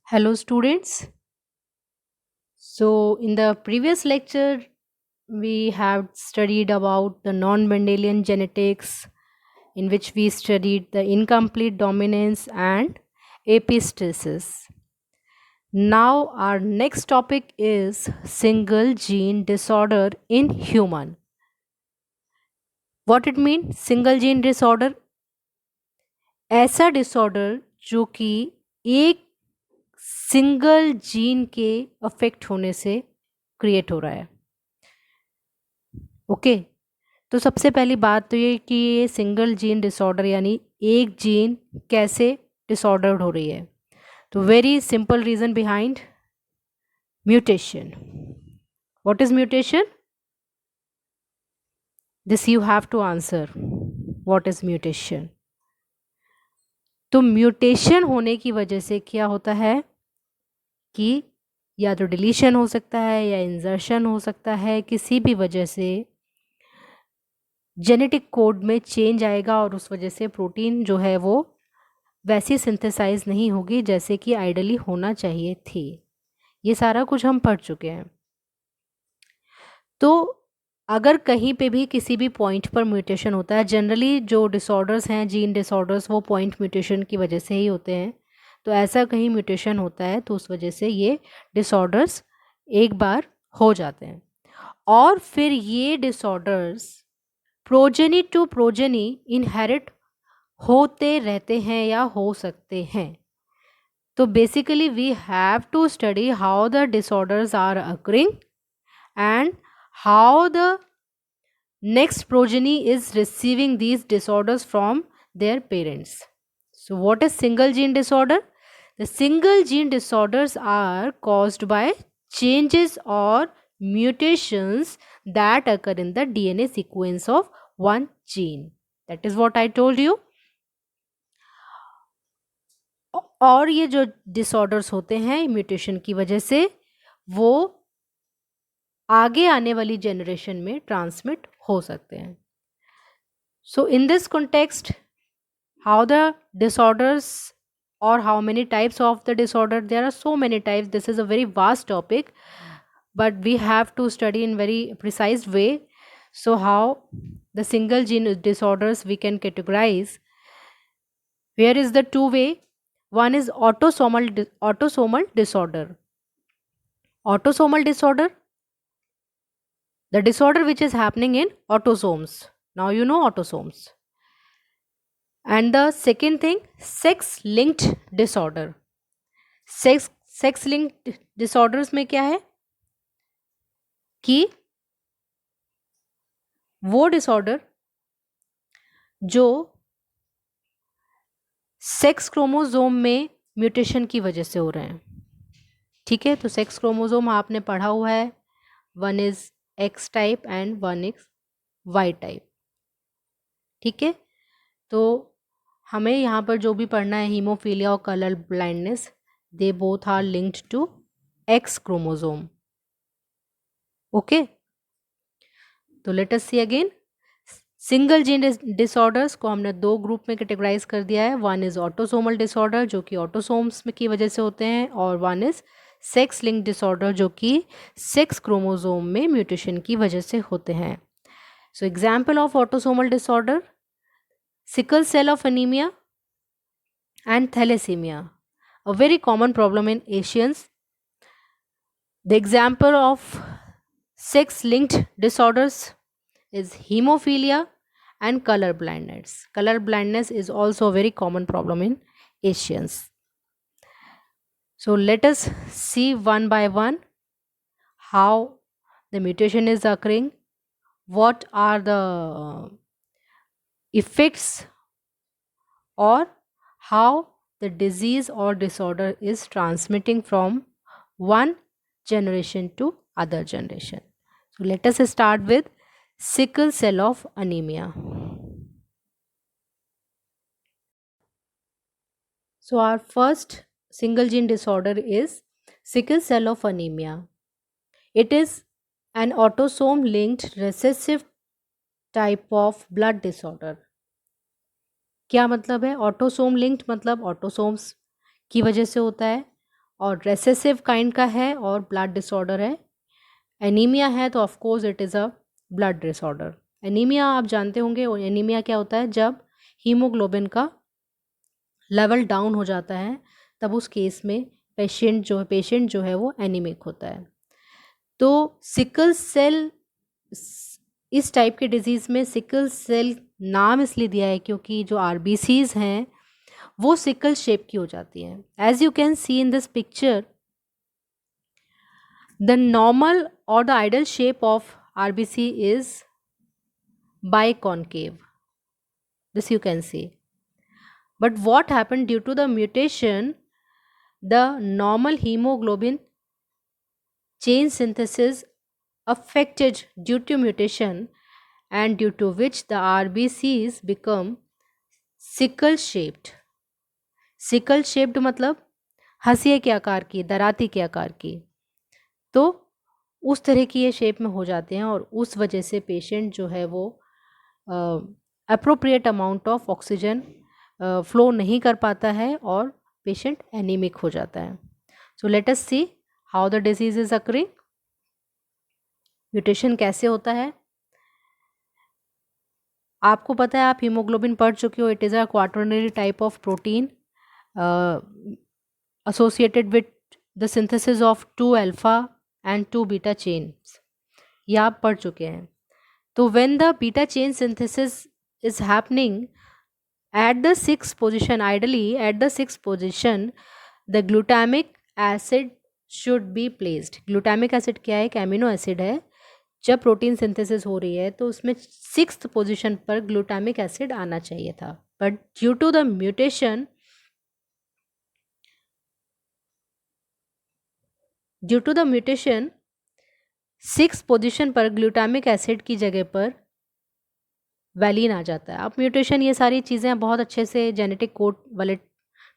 Hello, students. So, in the previous lecture, we have studied about the non Mendelian genetics, in which we studied the incomplete dominance and epistasis. Now, our next topic is single gene disorder in human. What it means? Single gene disorder, ऐसा disorder जो कि एक single gene के affect होने से create हो रहा है। ओके, तो सबसे पहली बात तो ये कि ये सिंगल जीन डिसऑर्डर यानी एक जीन कैसे डिसऑर्डर्ड हो रही है। तो very simple reason behind mutation. What is mutation? This you have to answer. What is mutation? तो म्यूटेशन होने की वजह से क्या होता है कि या तो डिलीशन हो सकता है या इंजर्शन हो सकता है, किसी भी वजह से जेनेटिक कोड में चेंज आएगा और उस वजह से प्रोटीन जो है वो वैसी सिंथेसाइज नहीं होगी जैसे कि आइडली होना चाहिए थी। ये सारा कुछ हम पढ़ चुके हैं। तो अगर कहीं पे भी किसी भी पॉइंट पर म्यूटेशन होता है, जनरली जो डिसऑर्डर्स हैं जीन डिसऑर्डर्स वो पॉइंट म्यूटेशन की वजह से ही होते हैं। तो ऐसा कहीं म्यूटेशन होता है तो उस वजह से ये डिसऑर्डर्स एक बार हो जाते हैं और फिर ये disorders progeny to progeny inherit होते रहते हैं या हो सकते हैं। तो basically we have to study how the disorders are occurring and how the next progeny is receiving these disorders from their parents. So what is single gene disorder? The single gene disorders are caused by changes or mutations that occur in the DNA sequence of one gene. That is what I told you. और ये जो disorders होते हैं mutation की वजह से वो आगे आने वाली जनरेशन में ट्रांसमिट हो सकते हैं। So in this context how the disorders or how many types of the disorder, there are so many types, this is a very vast topic, but we have to study in very precise way. So how the single gene disorders we can categorize? Here is the two way. One is autosomal disorder. Autosomal disorder, the disorder which is happening in autosomes. Now you know autosomes. And the second thing, sex linked disorder. Sex linked disorders में क्या है कि वो disorder जो sex chromosome में mutation की वजह से हो रहे हैं। ठीक है, तो सेक्स क्रोमोसोम आपने पढ़ा हुआ है, one is X type and one is Y type. ठीक है, तो हमें यहाँ पर जो भी पढ़ना है, हीमोफीलिया और colour blindness, they both are linked to X chromosome. Okay, तो let us see again. Single gene disorders को हमने दो ग्रुप में कैटेगराइज कर दिया है। वन इज ऑटोसोमल डिसऑर्डर जो कि ऑटोसोम्स में की वजह से होते हैं, और one is sex link disorder जो कि सेक्स क्रोमोसोम में म्यूटेशन की वजह से होते हैं। So example of autosomal disorder, sickle cell of anaemia and thalassemia, a very common problem in Asians. The example of sex linked disorders is hemophilia and color blindness. Color blindness is also a very common problem in Asians. So let us see one by one how the mutation is occurring, what are the effects, or how the disease or disorder is transmitting from one generation to other generation. So let us start with sickle cell of anemia. So our first single gene disorder is sickle cell of anemia. It is an autosome linked recessive type of blood disorder. क्या मतलब है autosome linked? मतलब autosomes की वजह से होता है और रेसेसिव काइंड का है और ब्लड डिसऑर्डर है। एनीमिया है तो of course it is a blood disorder. Anaemia आप जानते होंगे, एनीमिया क्या होता है, जब हीमोग्लोबिन का लेवल डाउन हो जाता है तब उस केस में पेशेंट जो है वो एनीमिक होता है। तो सिकल सेल, इस टाइप के डिजीज़ में सिकल सेल नाम इसलिए दिया है क्योंकि जो आरबीसीज हैं वो सिकल शेप की हो जाती हैं। As you can see in this picture, the normal और the ideal shape of RBC is biconcave. This you can see. But what happened due to the mutation, the normal hemoglobin chain synthesis affected due to mutation, and due to which the RBCs become sickle shaped. Sickle shaped मतलब हंसिए के आकार की, दराती के आकार की। तो उस तरह की ये शेप में हो जाते हैं और उस वजह से पेशेंट जो है वो appropriate amount of oxygen flow नहीं कर पाता है और पेशेंट एनीमिक हो जाता है। सो let us see how the disease is occurring. Mutation कैसे होता है, आपको पता है, आप हीमोग्लोबिन पढ़ चुके हो। It is a quaternary type of protein associated with the synthesis of 2 alpha and 2 beta chains, ये आप पढ़ चुके हैं। तो when the beta chain synthesis is happening at the 6th position, ideally at the 6th position the glutamic acid should be placed. glutamic acid क्या है, एक amino acid है। जब प्रोटीन सिंथेसिस हो रही है तो उसमें 6th पोजीशन पर ग्लूटामिक एसिड आना चाहिए था, but due to the mutation, due to the mutation 6th position पर ग्लूटामिक एसिड की जगह पर वैलिन आ जाता है। अब म्यूटेशन, ये सारी चीज़ें बहुत अच्छे से जेनेटिक कोड वाले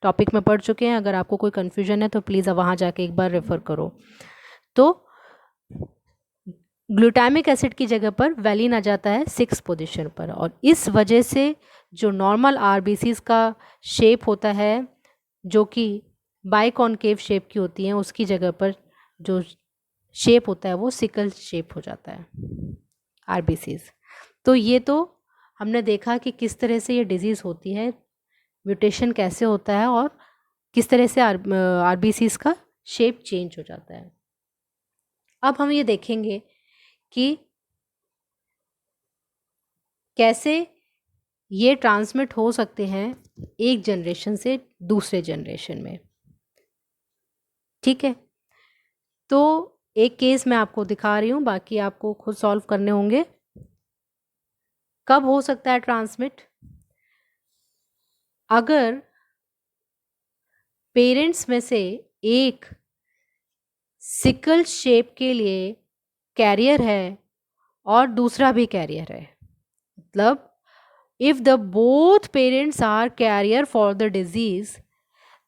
टॉपिक में पढ़ चुके हैं। अगर आपको कोई कन्फ्यूजन है तो प्लीज़ वहाँ जाके एक बार रेफ़र करो। तो ग्लूटामिक एसिड की जगह पर वैलिन आ जाता है 6th पोजीशन पर, और इस वजह से जो नॉर्मल आरबीसीज का शेप होता है जो कि बाइकॉनकेव शेप की होती हैं, उसकी जगह पर जो शेप होता है वो सिकल शेप हो जाता है आरबीसीज। तो ये तो हमने देखा कि किस तरह से ये डिजीज़ होती है, म्यूटेशन कैसे होता है और किस तरह से आरबीसीज का शेप चेंज हो जाता है। अब हम ये देखेंगे कि कैसे ये ट्रांसमिट हो सकते हैं एक जनरेशन से दूसरे जनरेशन में। ठीक है, तो एक केस मैं आपको दिखा रही हूँ, बाकी आपको खुद सॉल्व करने होंगे। कब हो सकता है ट्रांसमिट, अगर पेरेंट्स में से एक सिकल शेप के लिए कैरियर है और दूसरा भी कैरियर है, मतलब if the both parents are carrier for the disease,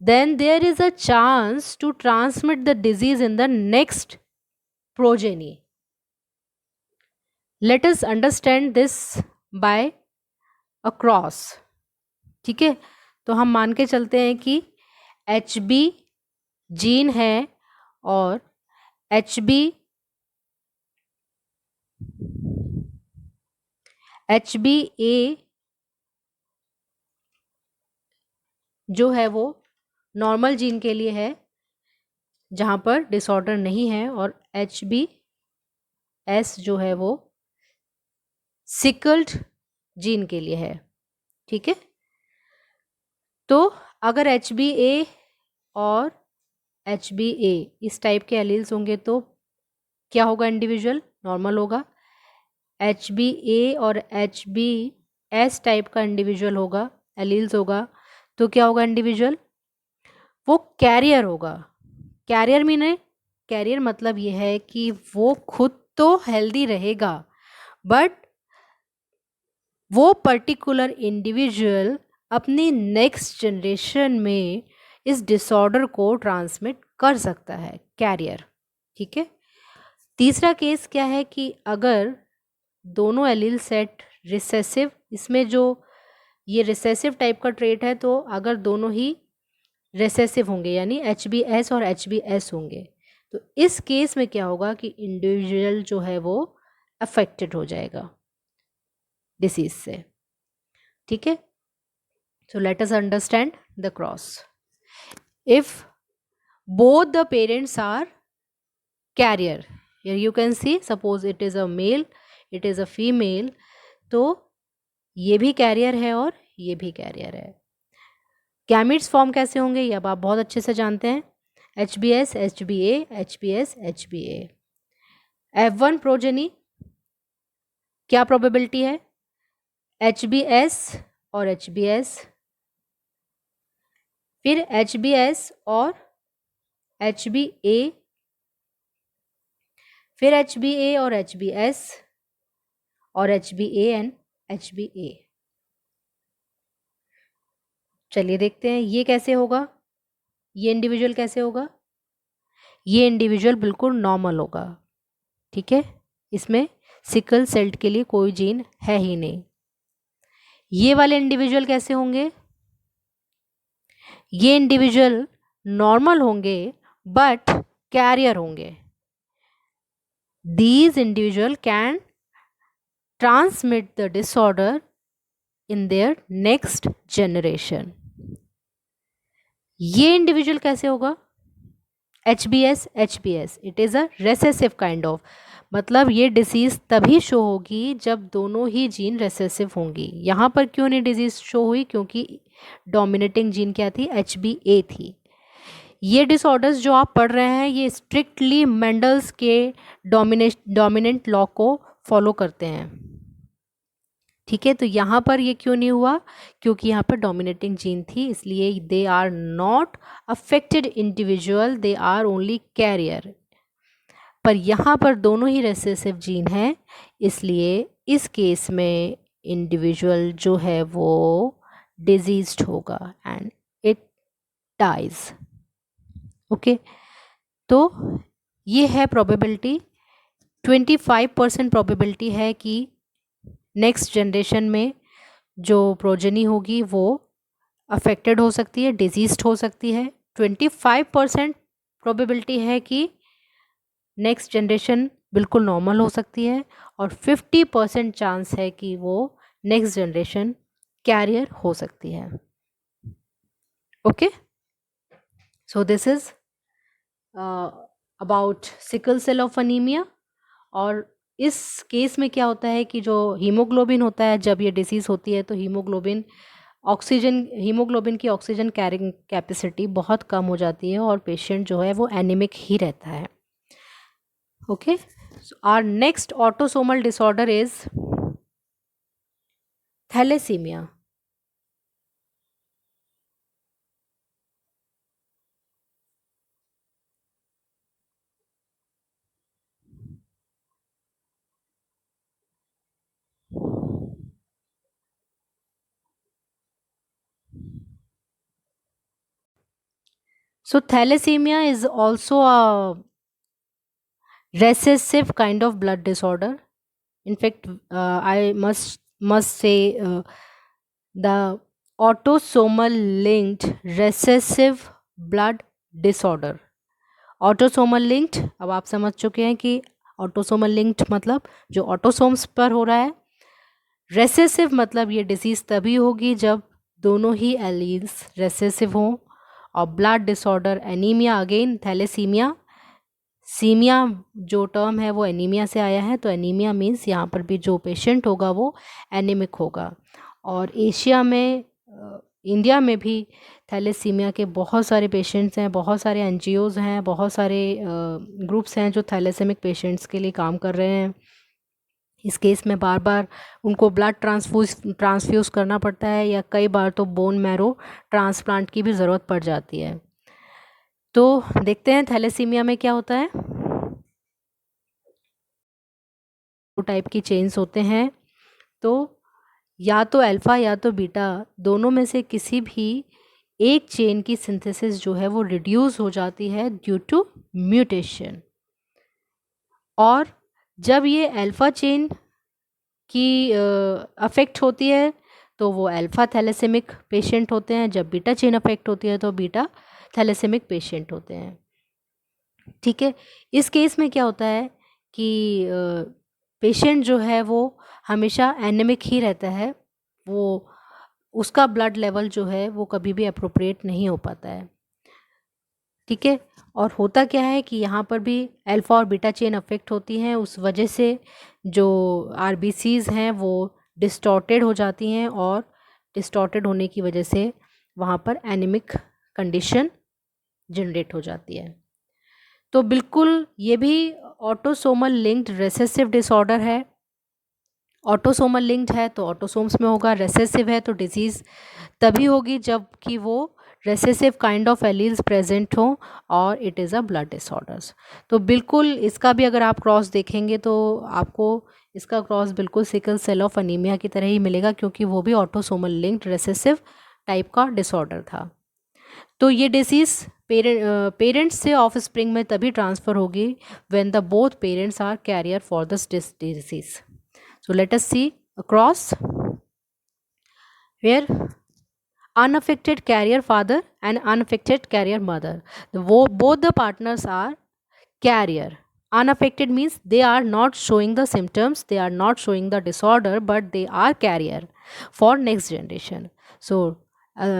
then there is a chance to transmit the disease in the next progeny. Let us understand this by a cross. ठीक है, तो हम मान के चलते हैं कि HB जीन है और HBA जो है वो नॉर्मल जीन के लिए है जहाँ पर डिसऑर्डर नहीं है, और HBS जो है वो सिकल्ड जीन के लिए है। ठीक है, तो अगर HBA और HBA इस टाइप के एलील्स होंगे तो क्या होगा, इंडिविजुअल नॉर्मल होगा। HBA और HBS टाइप का इंडिविजुअल होगा, एलील्स होगा, तो क्या होगा, इंडिविजुअल वो कैरियर होगा। कैरियर मीने, कैरियर मतलब ये है कि वो खुद तो हेल्दी रहेगा बट वो पर्टिकुलर इंडिविजुअल अपनी नेक्स्ट जनरेशन में इस डिसऑर्डर को ट्रांसमिट कर सकता है, कैरियर। ठीक है, तीसरा केस क्या है कि अगर दोनों एलील सेट रिसेसिव, इसमें जो ये रिसेसिव टाइप का ट्रेट है, तो अगर दोनों ही रेसेसिव होंगे, यानी HbS और HbS होंगे। तो इस केस में क्या होगा कि इंडिविजुअल जो है वो अफेक्टेड हो जाएगा डिसीज से। ठीक है, सो let us understand the cross. If both the parents are carrier, here you can see suppose it is a male, it is a female, तो ये भी कैरियर है और ये भी कैरियर है। गैमीट्स फॉर्म कैसे होंगे ये अब आप बहुत अच्छे से जानते हैं, HbS HbA HbS HbA। F1 progeny क्या प्रोबेबिलिटी है, HbS और HbS, फिर HbS और HbA, फिर HbA और HbS और HbA एंड HbA। चलिए देखते हैं ये कैसे होगा, ये इंडिविजुअल कैसे होगा। ये इंडिविजुअल बिल्कुल नॉर्मल होगा, ठीक है, इसमें सिकल सेल के लिए कोई जीन है ही नहीं। ये वाले इंडिविजुअल कैसे होंगे, ये इंडिविजुअल नॉर्मल होंगे बट कैरियर होंगे। These individual can transmit the disorder in their next generation। ये इंडिविजुअल कैसे होगा, HbS HbS, it is a recessive kind of, मतलब ये डिसीज तभी शो होगी जब दोनों ही जीन रेसेसिव होंगी। यहाँ पर क्यों नहीं डिजीज शो हुई, क्योंकि डोमिनेटिंग जीन क्या थी, HbA थी। ये डिसऑर्डर्स जो आप पढ़ रहे हैं ये स्ट्रिक्टली मेंडल्स के डोमिनेंट लॉ को फॉलो करते हैं, ठीक है। तो यहाँ पर ये क्यों नहीं हुआ, क्योंकि यहाँ पर डोमिनेटिंग जीन थी, इसलिए they are not affected individual, they are only carrier. पर यहाँ पर दोनों ही रेसेसिव जीन हैं, इसलिए इस केस में इंडिविजुअल जो है वो डिजीज्ड होगा एंड इट डाइज। ओके, तो ये है प्रोबेबिलिटी, 25% प्रोबेबिलिटी है कि नेक्स्ट जनरेशन में जो प्रोजेनी होगी वो अफेक्टेड हो सकती है, डिजीज्ड हो सकती है। 25% प्रोबेबिलिटी है कि नेक्स्ट जनरेशन बिल्कुल नॉर्मल हो सकती है, और 50% चांस है कि वो नेक्स्ट जनरेशन कैरियर हो सकती है। Okay, so this is about sickle cell of anaemia. और इस केस में क्या होता है कि जो हीमोग्लोबिन होता है, जब ये डिसीज़ होती है तो हीमोग्लोबिन की ऑक्सीजन कैरिंग कैपेसिटी बहुत कम हो जाती है और पेशेंट जो है वो एनीमिक ही रहता है। Okay, so our next autosomal disorder is thalassaemia. So thalassemia is also a recessive kind of blood disorder. In fact, I must say the autosomal linked recessive blood disorder. Autosomal linked, अब आप समझ चुके हैं कि autosomal linked मतलब जो autosomes पर हो रहा है, रेसेसिव मतलब ये डिसीज़ तभी होगी जब दोनों ही एलील्स रेसेसिव हों। और blood disorder anaemia, again thalassaemia, सीमिया जो टर्म है वो एनीमिया से आया है, तो एनीमिया मीन्स यहाँ पर भी जो पेशेंट होगा वो एनीमिक होगा। और एशिया में इंडिया में भी थैलेसीमिया के बहुत सारे पेशेंट्स हैं, बहुत सारे एनजीओज हैं, बहुत सारे ग्रुप्स हैं जो थैलेसेमिक पेशेंट्स के लिए काम कर रहे हैं। इस केस में बार बार उनको ब्लड ट्रांसफ्यूज़ करना पड़ता है, या कई बार तो बोन मैरो ट्रांसप्लांट की भी ज़रूरत पड़ जाती है। तो देखते हैं थैलेसीमिया में क्या होता है। दो टाइप की चेन्स होते हैं, तो या तो अल्फ़ा या तो बीटा, दोनों में से किसी भी एक चेन की सिंथेसिस जो है वो रिड्यूस हो जाती है ड्यू टू म्यूटेशन। और जब ये अल्फ़ा चेन की अफेक्ट होती है तो वो अल्फ़ा थैलेसेमिक पेशेंट होते हैं, जब बीटा चेन अफेक्ट होती है तो बीटा थैलेसेमिक पेशेंट होते हैं। ठीक है, इस केस में क्या होता है कि पेशेंट जो है वो हमेशा एनेमिक ही रहता है, वो उसका ब्लड लेवल जो है वो कभी भी अप्रोप्रिएट नहीं हो पाता है। ठीक है, और होता क्या है कि यहाँ पर भी अल्फ़ा और बीटा चेन अफेक्ट होती हैं, उस वजह से जो आरबीसीज हैं वो डिस्टॉर्टेड हो जाती हैं, और डिस्टॉर्टेड होने की वजह से वहाँ पर एनीमिक कंडीशन जनरेट हो जाती है। तो बिल्कुल ये भी ऑटोसोमल लिंक्ड रेसेसिव डिसऑर्डर है। ऑटोसोमल लिंक्ड है तो ऑटोसोम्स में होगा, रेसेसिव है तो डिजीज़ तभी होगी जब कि वो recessive kind of alleles present हो और it is a blood disorders. तो बिल्कुल इसका भी अगर आप क्रॉस देखेंगे तो आपको इसका क्रॉस बिल्कुल सिकल सेल ऑफ अनीमिया की तरह ही मिलेगा, क्योंकि वो भी ऑटोसोमल लिंक्ड रेसेसिव टाइप का डिसऑर्डर था। तो ये डिसीज़ पेरेंट्स से ऑफ स्प्रिंग में तभी ट्रांसफ़र होगी when the both parents are carrier for this disease. So let us see a cross where unaffected carrier father and unaffected carrier mother. Both the partners are carrier. Unaffected means they are not showing the symptoms, they are not showing the disorder, but they are carrier for next generation. So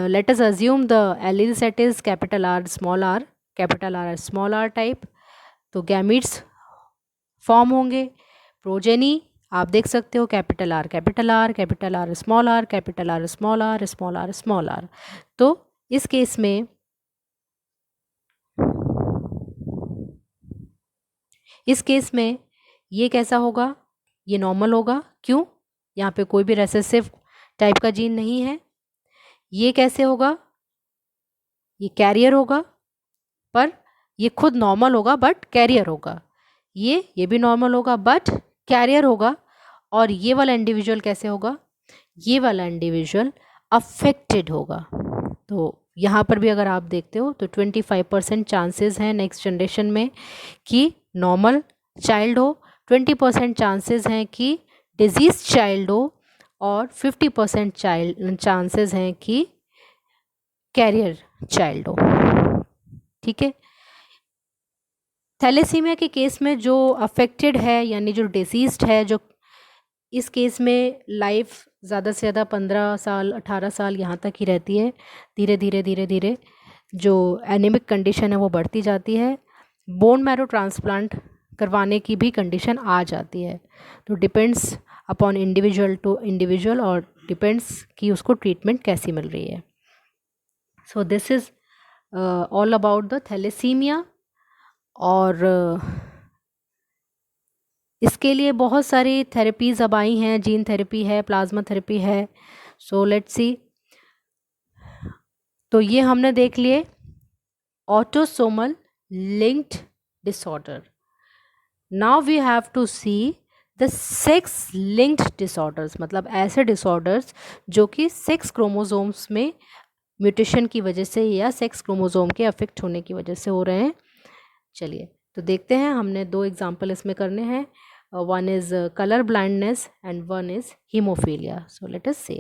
let us assume the allele set is capital R, capital R, small r type. तो gametes form होंगे, progeny आप देख सकते हो capital R capital R, capital R small R, capital R small R, small R small R. तो इस case में ये कैसा होगा, ये नॉर्मल होगा। क्यों? यहाँ पे कोई भी रेसेसिव टाइप का जीन नहीं है। ये कैसे होगा, ये कैरियर होगा, पर ये खुद नॉर्मल होगा बट कैरियर होगा। ये भी नॉर्मल होगा बट कैरियर होगा। और ये वाला इंडिविजुअल कैसे होगा, ये वाला इंडिविजुअल अफेक्टेड होगा। तो यहाँ पर भी अगर आप देखते हो तो 25% चांसेस हैं नेक्स्ट जनरेशन में कि नॉर्मल चाइल्ड हो, 20% चांसेस हैं कि डिजीज चाइल्ड हो, और 50% चांसेस हैं कि कैरियर चाइल्ड हो। ठीक है, थैलेसीमिया के केस में जो अफेक्टेड है यानी जो डिसीज्ड है, जो इस केस में लाइफ ज़्यादा से ज़्यादा 15 साल 18 साल यहाँ तक ही रहती है। धीरे धीरे जो एनीमिक कंडीशन है वो बढ़ती जाती है, बोन मैरो ट्रांसप्लांट करवाने की भी कंडीशन आ जाती है। तो depends upon individual to individual, और डिपेंड्स कि उसको ट्रीटमेंट कैसी मिल रही है। So this is all about the thalassaemia. और इसके लिए बहुत सारी थेरेपीज़ अब आई हैं, जीन थेरेपी है, प्लाज्मा थेरेपी है। So let's see. तो ये हमने देख लिए autosomal linked disorder. Now we have to see the sex linked disorders, मतलब ऐसे डिसऑर्डर्स जो कि सेक्स क्रोमोसोम्स में म्यूटेशन की वजह से या सेक्स क्रोमोसोम के अफेक्ट होने की वजह से हो रहे हैं। चलिए तो देखते हैं, हमने 2 एग्जाम्पल इसमें करने हैं। One is color blindness and one is hemophilia. So let us see.